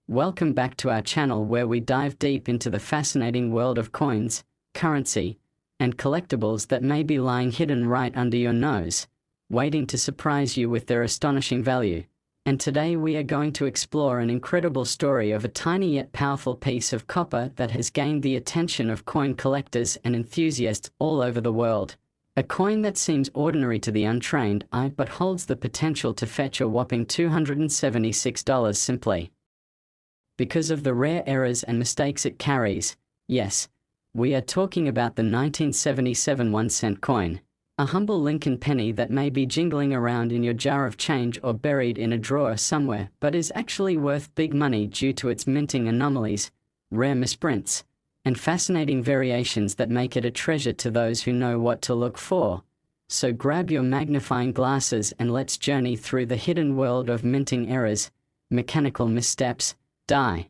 Welcome back to our channel where we dive deep into the fascinating world of coins, currency, and collectibles that may be lying hidden right under your nose, waiting to surprise you with their astonishing value. And today we are going to explore an incredible story of a tiny yet powerful piece of copper that has gained the attention of coin collectors and enthusiasts all over the world. A coin that seems ordinary to the untrained eye but holds the potential to fetch a whopping $276 simply because of the rare errors and mistakes it carries. Yes, we are talking about the 1977 1-cent coin, a humble Lincoln penny that may be jingling around in your jar of change or buried in a drawer somewhere, but is actually worth big money due to its minting anomalies, rare misprints, and fascinating variations that make it a treasure to those who know what to look for. So grab your magnifying glasses and let's journey through the hidden world of minting errors, mechanical missteps, die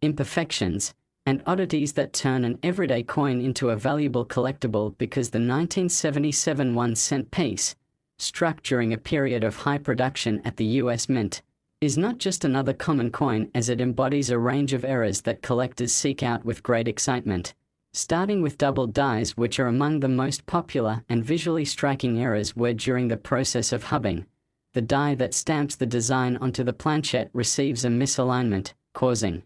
imperfections, and oddities that turn an everyday coin into a valuable collectible. Because the 1977 1-cent piece, struck during a period of high production at the US Mint, is not just another common coin, as it embodies a range of errors that collectors seek out with great excitement. Starting with doubled dies, which are among the most popular and visually striking errors, where during the process of hubbing, the die that stamps the design onto the planchette receives a misalignment, causing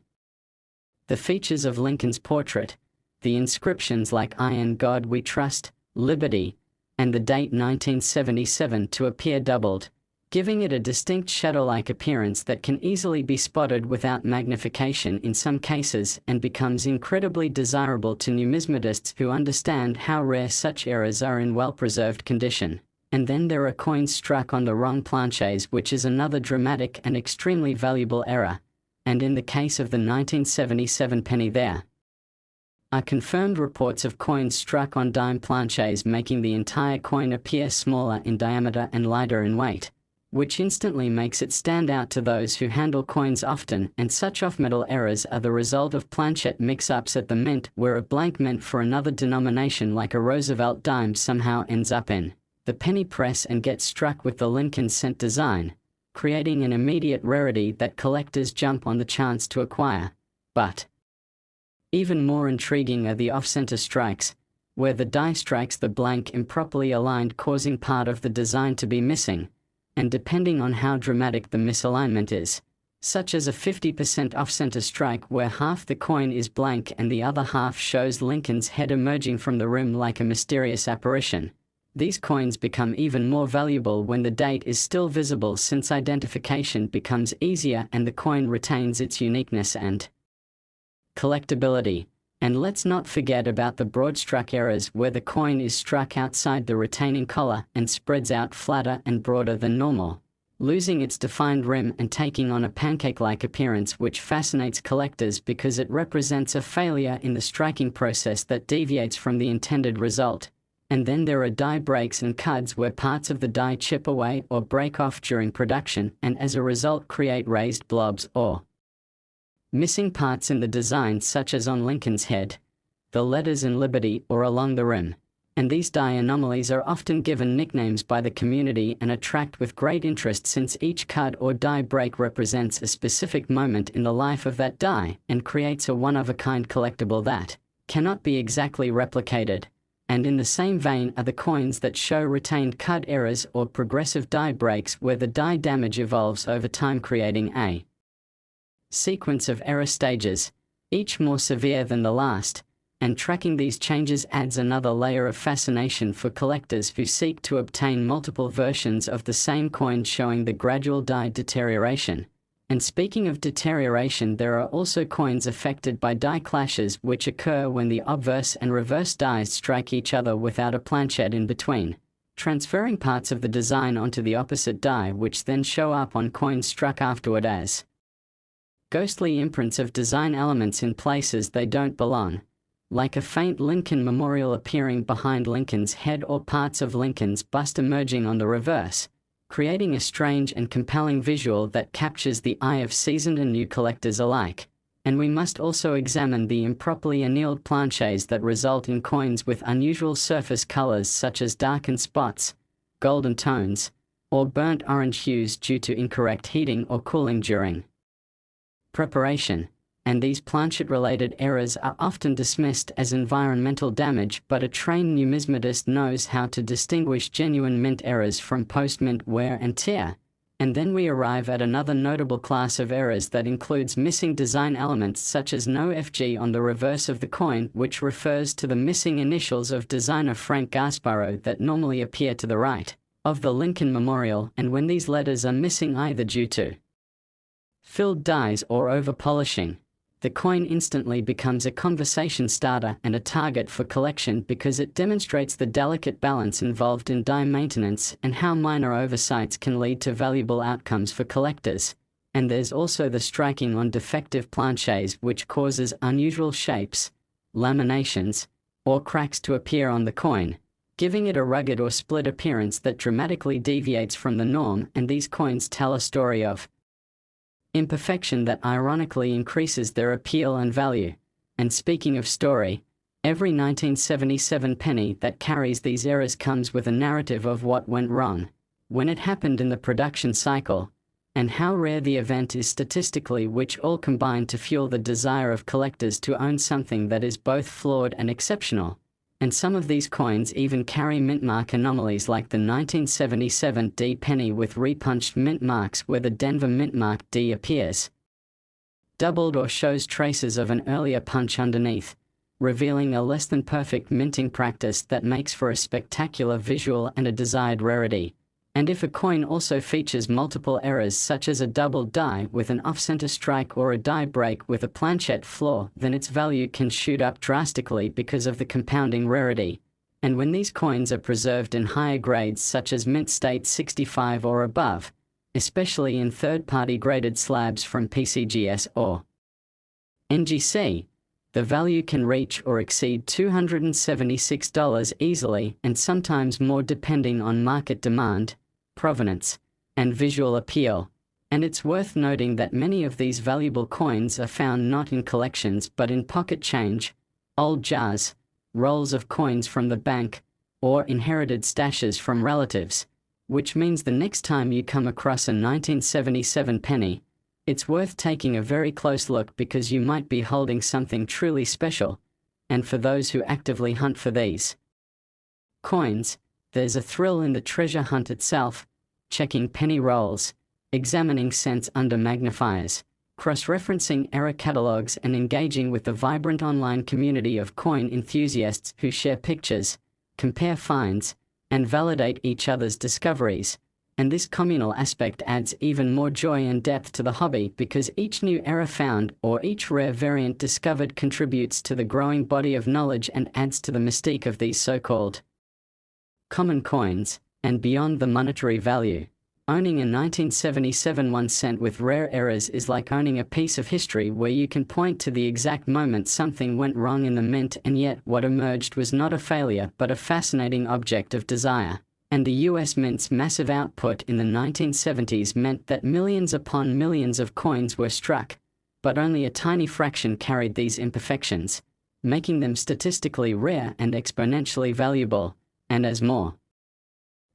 the features of Lincoln's portrait, the inscriptions like "I in God We Trust," "Liberty," and the date 1977 to appear doubled, giving it a distinct shadow-like appearance that can easily be spotted without magnification in some cases, and becomes incredibly desirable to numismatists who understand how rare such errors are in well-preserved condition. And then there are coins struck on the wrong planches, which is another dramatic and extremely valuable error. And in the case of the 1977 penny, there are confirmed reports of coins struck on dime planches, making the entire coin appear smaller in diameter and lighter in weight, which instantly makes it stand out to those who handle coins often. And such off-metal errors are the result of planchette mix-ups at the mint, where a blank meant for another denomination like a Roosevelt dime somehow ends up in the penny press and gets struck with the Lincoln cent design, creating an immediate rarity that collectors jump on the chance to acquire. But even more intriguing are the off-center strikes, where the die strikes the blank improperly aligned, causing part of the design to be missing, and depending on how dramatic the misalignment is, such as a 50% off-center strike where half the coin is blank and the other half shows Lincoln's head emerging from the rim like a mysterious apparition. These coins become even more valuable when the date is still visible, since identification becomes easier and the coin retains its uniqueness and collectability. And let's not forget about the broad-struck errors, where the coin is struck outside the retaining collar and spreads out flatter and broader than normal, losing its defined rim and taking on a pancake-like appearance, which fascinates collectors because it represents a failure in the striking process that deviates from the intended result. And then there are die breaks and cuds, where parts of the die chip away or break off during production and as a result create raised blobs or missing parts in the design, such as on Lincoln's head, the letters in Liberty, or along the rim. And these die anomalies are often given nicknames by the community and attract with great interest, since each cud or die break represents a specific moment in the life of that die and creates a one-of-a-kind collectible that cannot be exactly replicated. And in the same vein are the coins that show retained cud errors or progressive die breaks, where the die damage evolves over time, creating a sequence of error stages, each more severe than the last. And tracking these changes adds another layer of fascination for collectors who seek to obtain multiple versions of the same coin, showing the gradual die deterioration. And speaking of deterioration, there are also coins affected by die clashes, which occur when the obverse and reverse dies strike each other without a planchette in between, transferring parts of the design onto the opposite die, which then show up on coins struck afterward as ghostly imprints of design elements in places they don't belong, like a faint Lincoln memorial appearing behind Lincoln's head or parts of Lincoln's bust emerging on the reverse, creating a strange and compelling visual that captures the eye of seasoned and new collectors alike. And we must also examine the improperly annealed planches that result in coins with unusual surface colors, such as darkened spots, golden tones, or burnt orange hues due to incorrect heating or cooling during preparation, and these planchet-related errors are often dismissed as environmental damage, but a trained numismatist knows how to distinguish genuine mint errors from post-mint wear and tear. And then we arrive at another notable class of errors that includes missing design elements such as no FG on the reverse of the coin, which refers to the missing initials of designer Frank Gasparro that normally appear to the right of the Lincoln Memorial, and when these letters are missing either due to filled dyes or over-polishing, the coin instantly becomes a conversation starter and a target for collection because it demonstrates the delicate balance involved in die maintenance and how minor oversights can lead to valuable outcomes for collectors. And there's also the striking on defective planchets, which causes unusual shapes, laminations, or cracks to appear on the coin, giving it a rugged or split appearance that dramatically deviates from the norm, and these coins tell a story of imperfection that ironically increases their appeal and value. And speaking of story, every 1977 penny that carries these errors comes with a narrative of what went wrong, when it happened in the production cycle, and how rare the event is statistically, which all combine to fuel the desire of collectors to own something that is both flawed and exceptional. And some of these coins even carry mint mark anomalies, like the 1977 D penny with repunched mint marks where the Denver mint mark D appears doubled or shows traces of an earlier punch underneath, revealing a less than perfect minting practice that makes for a spectacular visual and a desired rarity. And if a coin also features multiple errors such as a double die with an off-center strike or a die break with a planchet flaw, then its value can shoot up drastically because of the compounding rarity. And when these coins are preserved in higher grades such as mint state 65 or above, especially in third-party graded slabs from PCGS or NGC, the value can reach or exceed $276 easily, and sometimes more depending on market demand, provenance, and visual appeal. And it's worth noting that many of these valuable coins are found not in collections but in pocket change, old jars, rolls of coins from the bank, or inherited stashes from relatives, which means the next time you come across a 1977 penny, it's worth taking a very close look because you might be holding something truly special. And for those who actively hunt for these coins, there's a thrill in the treasure hunt itself, checking penny rolls, examining cents under magnifiers, cross-referencing error catalogs, and engaging with the vibrant online community of coin enthusiasts who share pictures, compare finds, and validate each other's discoveries. And this communal aspect adds even more joy and depth to the hobby because each new error found or each rare variant discovered contributes to the growing body of knowledge and adds to the mystique of these so-called common coins. And beyond the monetary value, owning a 1977 1 cent with rare errors is like owning a piece of history where you can point to the exact moment something went wrong in the mint, and yet what emerged was not a failure but a fascinating object of desire. And the US Mint's massive output in the 1970s meant that millions upon millions of coins were struck, but only a tiny fraction carried these imperfections, making them statistically rare and exponentially valuable. And as more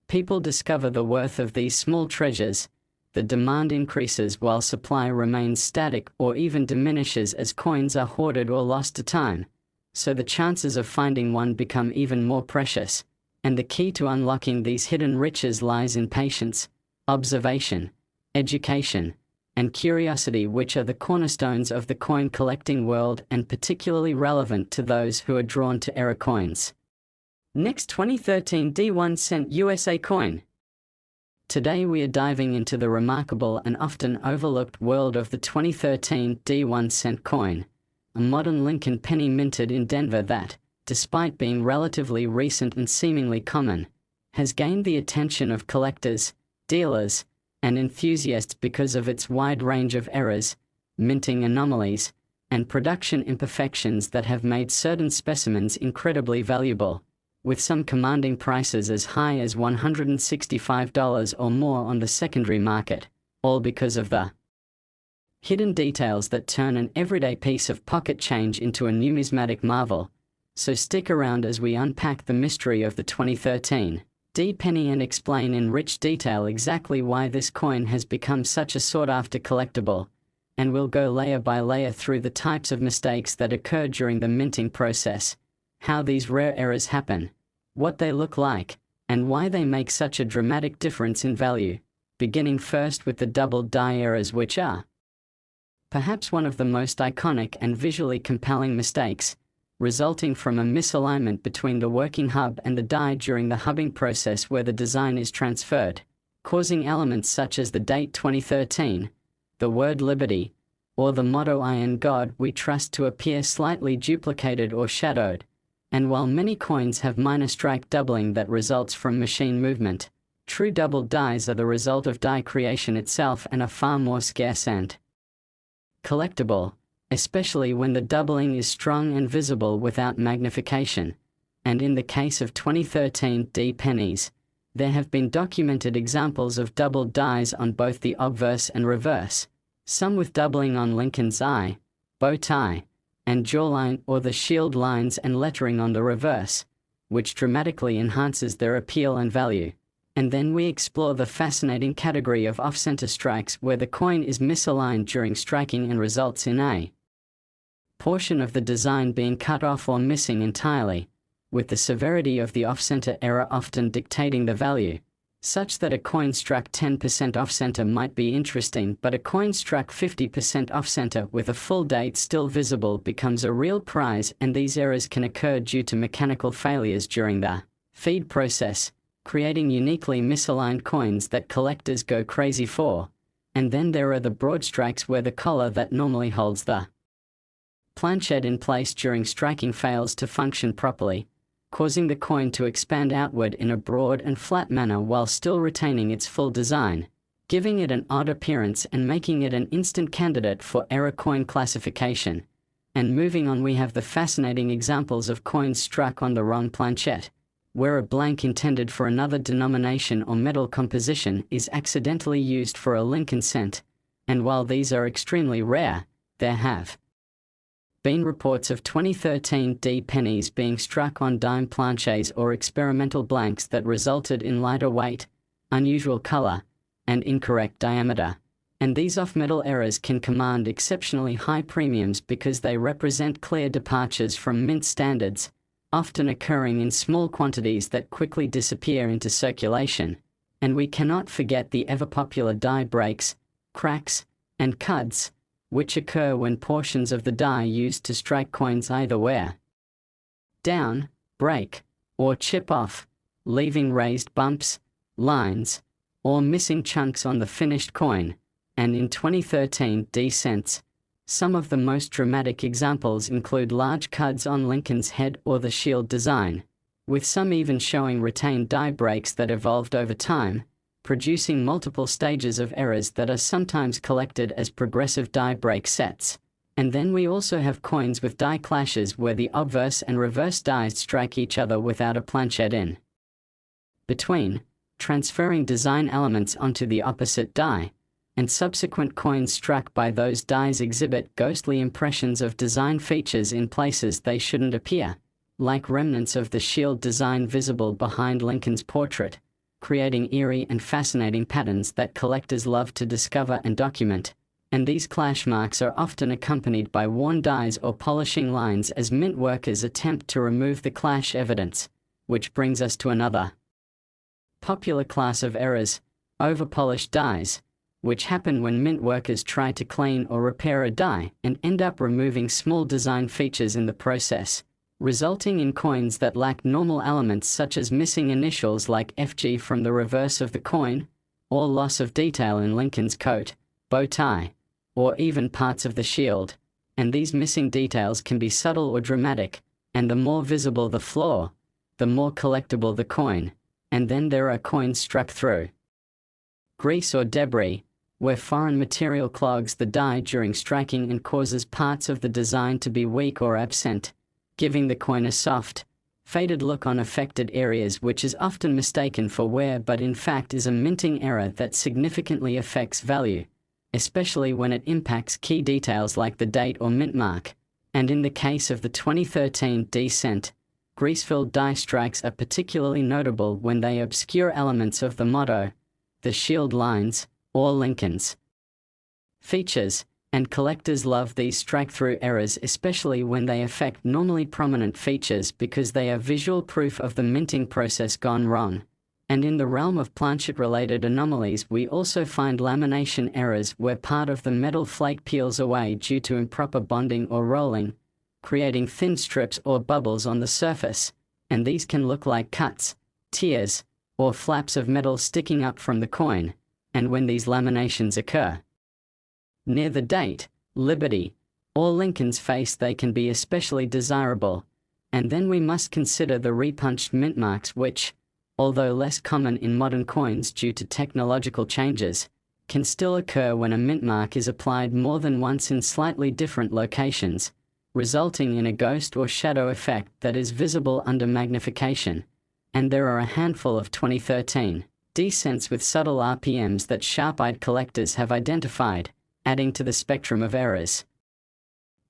people discover the worth of these small treasures, the demand increases while supply remains static or even diminishes as coins are hoarded or lost to time. So the chances of finding one become even more precious. And the key to unlocking these hidden riches lies in patience, observation, education, and curiosity, which are the cornerstones of the coin collecting world and particularly relevant to those who are drawn to error coins. Next, 2013 D1 cent USA coin. Today we are diving into the remarkable and often overlooked world of the 2013 D1 cent coin, a modern Lincoln penny minted in Denver that, despite being relatively recent and seemingly common, has gained the attention of collectors, dealers, and enthusiasts because of its wide range of errors, minting anomalies, and production imperfections that have made certain specimens incredibly valuable, with some commanding prices as high as $165 or more on the secondary market, all because of the hidden details that turn an everyday piece of pocket change into a numismatic marvel. So stick around as we unpack the mystery of the 2013 D penny and explain in rich detail exactly why this coin has become such a sought-after collectible, and we'll go layer by layer through the types of mistakes that occur during the minting process, how these rare errors happen, what they look like, and why they make such a dramatic difference in value, beginning first with the double die errors, which are perhaps one of the most iconic and visually compelling mistakes, resulting from a misalignment between the working hub and the die during the hubbing process where the design is transferred, causing elements such as the date 2013, the word liberty, or the motto I in God we trust to appear slightly duplicated or shadowed. And while many coins have minor strike doubling that results from machine movement, true double dies are the result of die creation itself and are far more scarce and collectible, especially when the doubling is strong and visible without magnification. And in the case of 2013 D pennies, there have been documented examples of double dies on both the obverse and reverse, some with doubling on Lincoln's eye, bow tie, and jawline, or the shield lines and lettering on the reverse, which dramatically enhances their appeal and value. And then we explore the fascinating category of off-center strikes where the coin is misaligned during striking and results in a portion of the design being cut off or missing entirely, with the severity of the off-center error often dictating the value, such that a coin struck 10% off-center might be interesting, but a coin struck 50% off-center with a full date still visible becomes a real prize. And these errors can occur due to mechanical failures during the feed process, creating uniquely misaligned coins that collectors go crazy for. And then there are the broad strikes where the collar that normally holds the planchet in place during striking fails to function properly, causing the coin to expand outward in a broad and flat manner while still retaining its full design, giving it an odd appearance and making it an instant candidate for error coin classification. And moving on, we have the fascinating examples of coins struck on the wrong planchet, where a blank intended for another denomination or metal composition is accidentally used for a Lincoln cent. And while these are extremely rare, there have been reports of 2013 D pennies being struck on dime planchets or experimental blanks that resulted in lighter weight, unusual color, and incorrect diameter. And these off-metal errors can command exceptionally high premiums because they represent clear departures from mint standards, often occurring in small quantities that quickly disappear into circulation. And we cannot forget the ever-popular die breaks, cracks, and cuts, which occur when portions of the die used to strike coins either wear down, break, or chip off, leaving raised bumps, lines, or missing chunks on the finished coin. And in 2013 D cents, some of the most dramatic examples include large cuts on Lincoln's head or the shield design, with some even showing retained die breaks that evolved over time, producing multiple stages of errors that are sometimes collected as progressive die break sets. And then we also have coins with die clashes where the obverse and reverse dies strike each other without a planchet in between, transferring design elements onto the opposite die, and subsequent coins struck by those dies exhibit ghostly impressions of design features in places they shouldn't appear, like remnants of the shield design visible behind Lincoln's portrait, creating eerie and fascinating patterns that collectors love to discover and document. And these clash marks are often accompanied by worn dies or polishing lines as mint workers attempt to remove the clash evidence, which brings us to another popular class of errors, overpolished dies, which happen when mint workers try to clean or repair a die and end up removing small design features in the process, resulting in coins that lack normal elements such as missing initials like FG from the reverse of the coin, or loss of detail in Lincoln's coat, bow tie, or even parts of the shield. And these missing details can be subtle or dramatic, and the more visible the flaw, the more collectible the coin. And then there are coins struck through grease or debris, where foreign material clogs the die during striking and causes parts of the design to be weak or absent, giving the coin a soft, faded look on affected areas, which is often mistaken for wear but in fact is a minting error that significantly affects value, especially when it impacts key details like the date or mint mark. And in the case of the 2013 D cent, grease-filled die strikes are particularly notable when they obscure elements of the motto, the shield lines, or Lincoln's features, and collectors love these strike-through errors, especially when they affect normally prominent features, because they are visual proof of the minting process gone wrong. And in the realm of planchet-related anomalies, we also find lamination errors where part of the metal flake peels away due to improper bonding or rolling, creating thin strips or bubbles on the surface, and these can look like cuts, tears, or flaps of metal sticking up from the coin. And when these laminations occur near the date, Liberty, or Lincoln's face, they can be especially desirable. And then we must consider the repunched mint marks, which, although less common in modern coins due to technological changes, can still occur when a mint mark is applied more than once in slightly different locations, resulting in a ghost or shadow effect that is visible under magnification. And there are a handful of 2013 D cents with subtle RPMs that sharp-eyed collectors have identified, adding to the spectrum of errors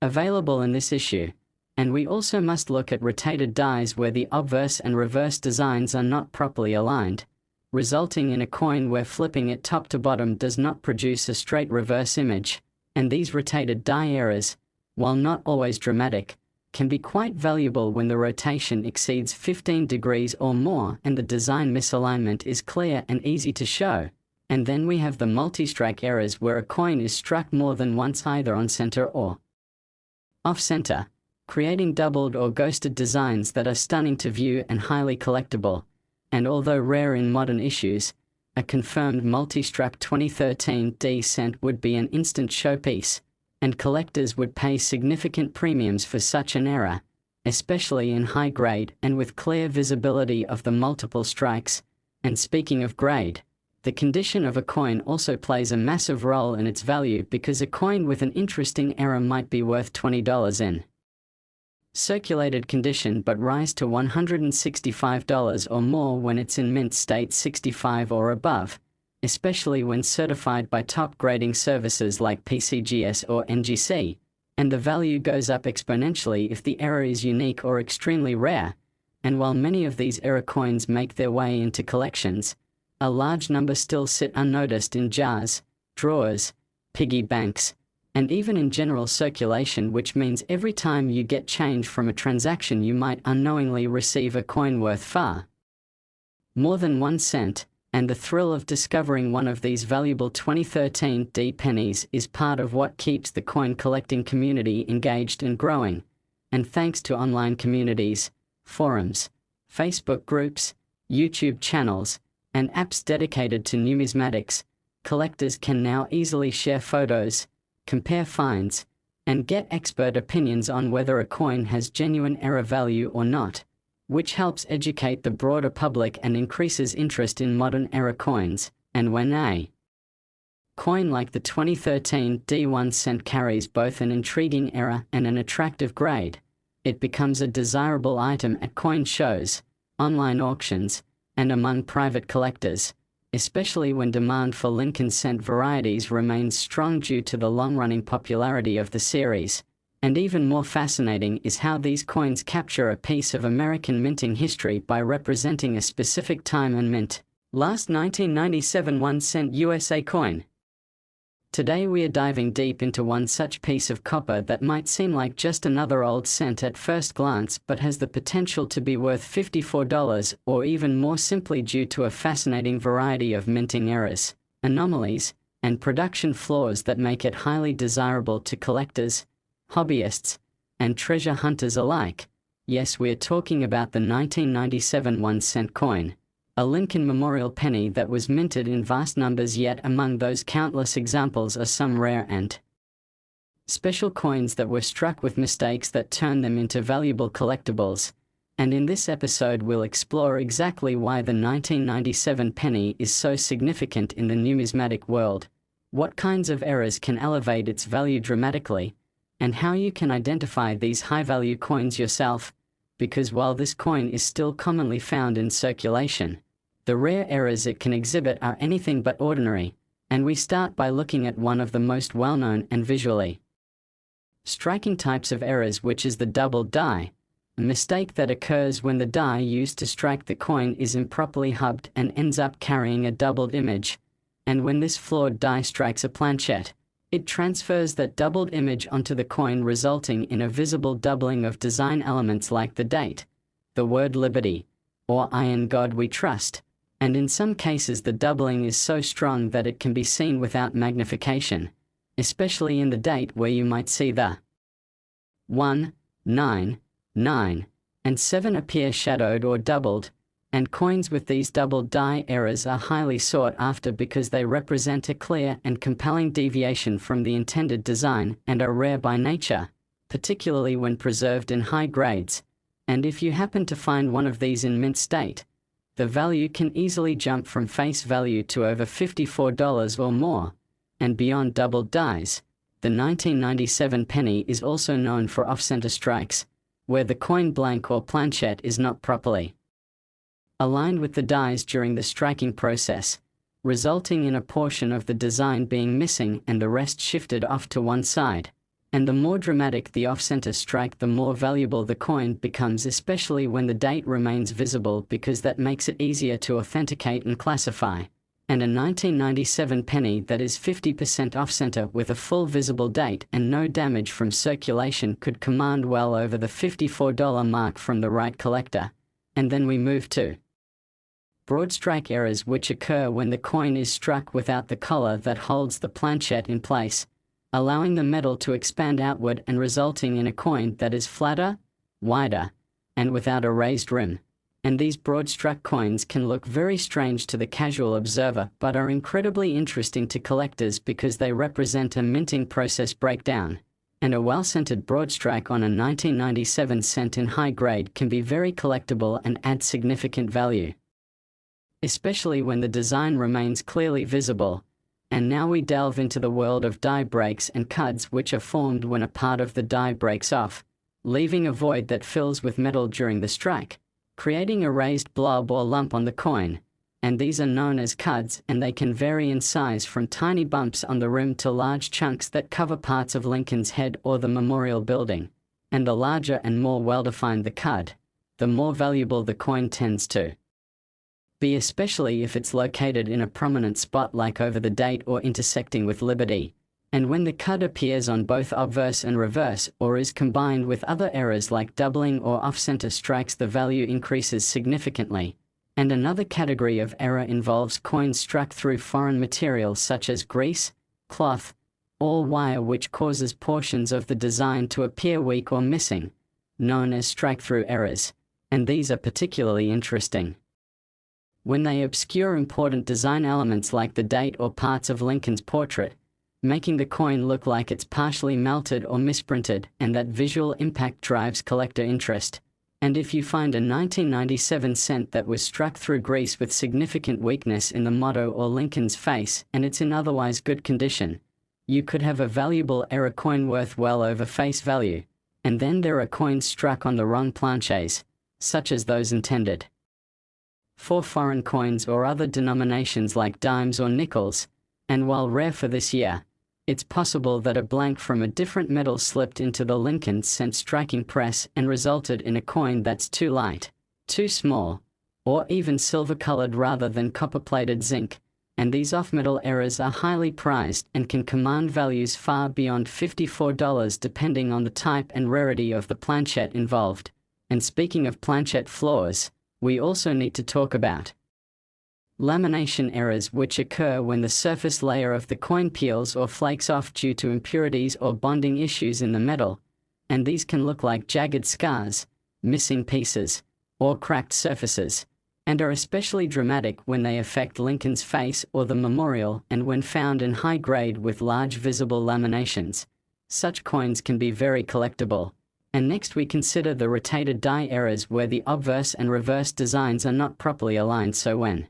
available in this issue. And we also must look at rotated dies where the obverse and reverse designs are not properly aligned, resulting in a coin where flipping it top to bottom does not produce a straight reverse image. And these rotated die errors, while not always dramatic, can be quite valuable when the rotation exceeds 15 degrees or more and the design misalignment is clear and easy to show. And then we have the multi-strike errors where a coin is struck more than once either on center or off-center, creating doubled or ghosted designs that are stunning to view and highly collectible. And although rare in modern issues, a confirmed multi-struck 2013 D cent would be an instant showpiece, and collectors would pay significant premiums for such an error, especially in high grade and with clear visibility of the multiple strikes. And speaking of grade, the condition of a coin also plays a massive role in its value, because a coin with an interesting error might be worth $20 in circulated condition but rise to $165 or more when it's in mint state 65 or above, especially when certified by top grading services like PCGS or NGC, and the value goes up exponentially if the error is unique or extremely rare. And while many of these error coins make their way into collections, a large number still sit unnoticed in jars, drawers, piggy banks, and even in general circulation, which means every time you get change from a transaction you might unknowingly receive a coin worth far more than 1 cent. And the thrill of discovering one of these valuable 2013 D pennies is part of what keeps the coin collecting community engaged and growing. And thanks to online communities, forums, Facebook groups, YouTube channels, and apps dedicated to numismatics, collectors can now easily share photos, compare finds, and get expert opinions on whether a coin has genuine error value or not, which helps educate the broader public and increases interest in modern error coins. And when a coin like the 2013 D 1 cent carries both an intriguing error and an attractive grade, it becomes a desirable item at coin shows, online auctions, and among private collectors, especially when demand for Lincoln cent varieties remains strong due to the long-running popularity of the series. And even more fascinating is how these coins capture a piece of American minting history by representing a specific time and mint. Last 1997 1 cent USA coin. Today we are diving deep into one such piece of copper that might seem like just another old cent at first glance, but has the potential to be worth $54 or even more, simply due to a fascinating variety of minting errors, anomalies, and production flaws that make it highly desirable to collectors, hobbyists, and treasure hunters alike. Yes, we are talking about the 1997 1 cent coin, a Lincoln Memorial penny that was minted in vast numbers, yet among those countless examples are some rare and special coins that were struck with mistakes that turned them into valuable collectibles. And in this episode we'll explore exactly why the 1997 penny is so significant in the numismatic world, what kinds of errors can elevate its value dramatically, and how you can identify these high-value coins yourself, because while this coin is still commonly found in circulation, the rare errors it can exhibit are anything but ordinary. And we start by looking at one of the most well-known and visually striking types of errors, which is the double die, a mistake that occurs when the die used to strike the coin is improperly hubbed and ends up carrying a doubled image. And when this flawed die strikes a planchette, It transfers that doubled image onto the coin, resulting in a visible doubling of design elements like the date, the word liberty, or I in God we trust, and in some cases the doubling is so strong that it can be seen without magnification, especially in the date where you might see the 1, 9, 9, and 7 appear shadowed or doubled, and coins with these doubled die errors are highly sought after because they represent a clear and compelling deviation from the intended design and are rare by nature, particularly when preserved in high grades, and if you happen to find one of these in mint state, the value can easily jump from face value to over $54 or more, and beyond doubled dies. The 1997 penny is also known for off-center strikes, where the coin blank or planchette is not properly aligned with the dies during the striking process, resulting in a portion of the design being missing and the rest shifted off to one side. And the more dramatic the off-center strike, the more valuable the coin becomes, especially when the date remains visible, because that makes it easier to authenticate and classify. And a 1997 penny that is 50% off-center with a full visible date and no damage from circulation could command well over the $54 mark from the right collector. And then we move to broad strike errors, which occur when the coin is struck without the collar that holds the planchette in place, allowing the metal to expand outward and resulting in a coin that is flatter, wider, and without a raised rim. And these broad-struck coins can look very strange to the casual observer, but are incredibly interesting to collectors because they represent a minting process breakdown. And a well-centered broad-strike on a 1997 cent in high grade can be very collectible and add significant value, especially when the design remains clearly visible. And now we delve into the world of die breaks and cuds, which are formed when a part of the die breaks off, leaving a void that fills with metal during the strike, creating a raised blob or lump on the coin. And these are known as cuds, and they can vary in size from tiny bumps on the rim to large chunks that cover parts of Lincoln's head or the memorial building. And the larger and more well-defined the cud, the more valuable the coin tends to be, especially if it's located in a prominent spot like over the date or intersecting with liberty. And when the cud appears on both obverse and reverse, or is combined with other errors like doubling or off-center strikes, the value increases significantly. And another category of error involves coins struck through foreign materials such as grease, cloth, or wire, which causes portions of the design to appear weak or missing, known as strike-through errors. And these are particularly interesting when they obscure important design elements like the date or parts of Lincoln's portrait, making the coin look like it's partially melted or misprinted, and that visual impact drives collector interest. And if you find a 1997 cent that was struck through grease with significant weakness in the motto or Lincoln's face, and it's in otherwise good condition, you could have a valuable error coin worth well over face value. And then there are coins struck on the wrong planches, such as those intended for foreign coins or other denominations like dimes or nickels, and while rare for this year, it's possible that a blank from a different metal slipped into the Lincoln cent striking press and resulted in a coin that's too light, too small, or even silver-colored rather than copper-plated zinc. And these off-metal errors are highly prized and can command values far beyond $54 depending on the type and rarity of the planchette involved. And speaking of planchette flaws, we also need to talk about lamination errors, which occur when the surface layer of the coin peels or flakes off due to impurities or bonding issues in the metal, and these can look like jagged scars, missing pieces, or cracked surfaces, and are especially dramatic when they affect Lincoln's face or the memorial, and when found in high grade with large visible laminations. Such coins can be very collectible. And next we consider the rotated die errors, where the obverse and reverse designs are not properly aligned, so when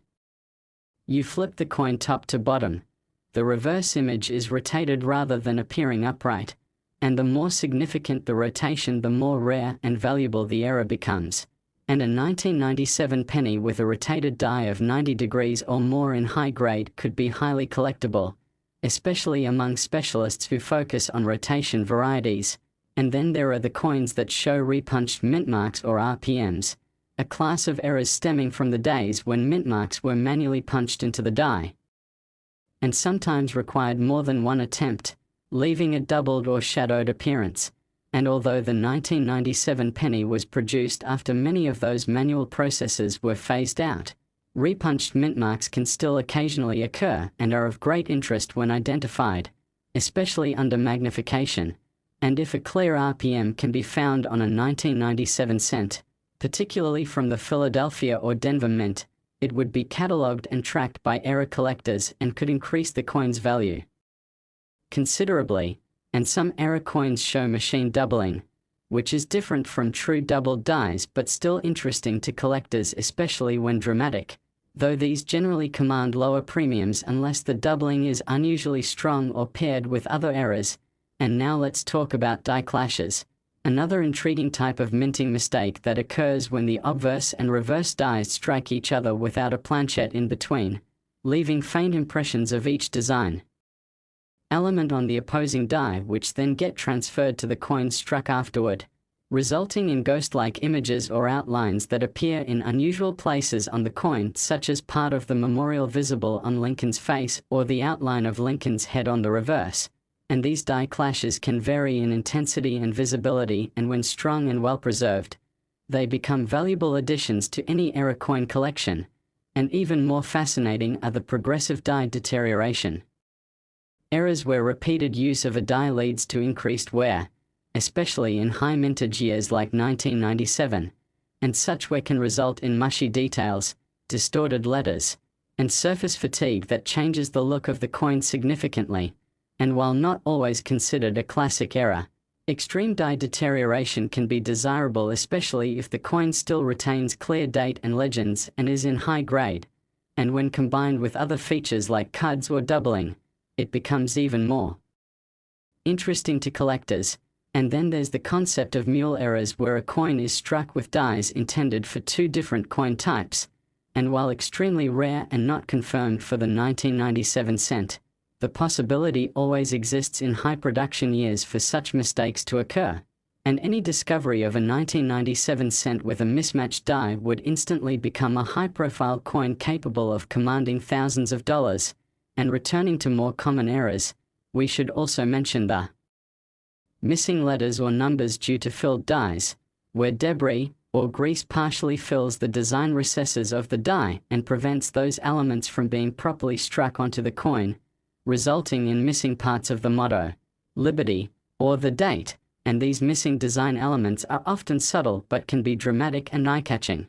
you flip the coin top to bottom, the reverse image is rotated rather than appearing upright, and the more significant the rotation, the more rare and valuable the error becomes. And a 1997 penny with a rotated die of 90 degrees or more in high grade could be highly collectible, especially among specialists who focus on rotation varieties. And then there are the coins that show repunched mint marks or RPMs, a class of errors stemming from the days when mint marks were manually punched into the die, and sometimes required more than one attempt, leaving a doubled or shadowed appearance. And although the 1997 penny was produced after many of those manual processes were phased out, repunched mint marks can still occasionally occur and are of great interest when identified, especially under magnification, and if a clear RPM can be found on a 1997 cent, particularly from the Philadelphia or Denver mint, it would be catalogued and tracked by error collectors and could increase the coin's value considerably, and some error coins show machine doubling, which is different from true doubled dies but still interesting to collectors, especially when dramatic, though these generally command lower premiums unless the doubling is unusually strong or paired with other errors. And now let's talk about die clashes, another intriguing type of minting mistake that occurs when the obverse and reverse dies strike each other without a planchette in between, leaving faint impressions of each design element on the opposing die, which then get transferred to the coin struck afterward, resulting in ghost-like images or outlines that appear in unusual places on the coin, such as part of the memorial visible on Lincoln's face or the outline of Lincoln's head on the reverse. And these die clashes can vary in intensity and visibility, and when strong and well preserved, they become valuable additions to any era coin collection. And even more fascinating are the progressive die deterioration errors where repeated use of a die leads to increased wear, especially in high mintage years like 1997, and such wear can result in mushy details, distorted letters, and surface fatigue that changes the look of the coin significantly. And while not always considered a classic error, extreme die deterioration can be desirable, especially if the coin still retains clear date and legends and is in high grade. And when combined with other features like cuds or doubling, it becomes even more interesting to collectors. And then there's the concept of mule errors, where a coin is struck with dies intended for two different coin types. And while extremely rare and not confirmed for the 1997 cent, the possibility always exists in high production years for such mistakes to occur. And any discovery of a 1997 cent with a mismatched die would instantly become a high-profile coin capable of commanding thousands of dollars. And returning to more common errors, we should also mention the missing letters or numbers due to filled dies, where debris or grease partially fills the design recesses of the die and prevents those elements from being properly struck onto the coin, resulting in missing parts of the motto, Liberty, or the date. And these missing design elements are often subtle but can be dramatic and eye-catching.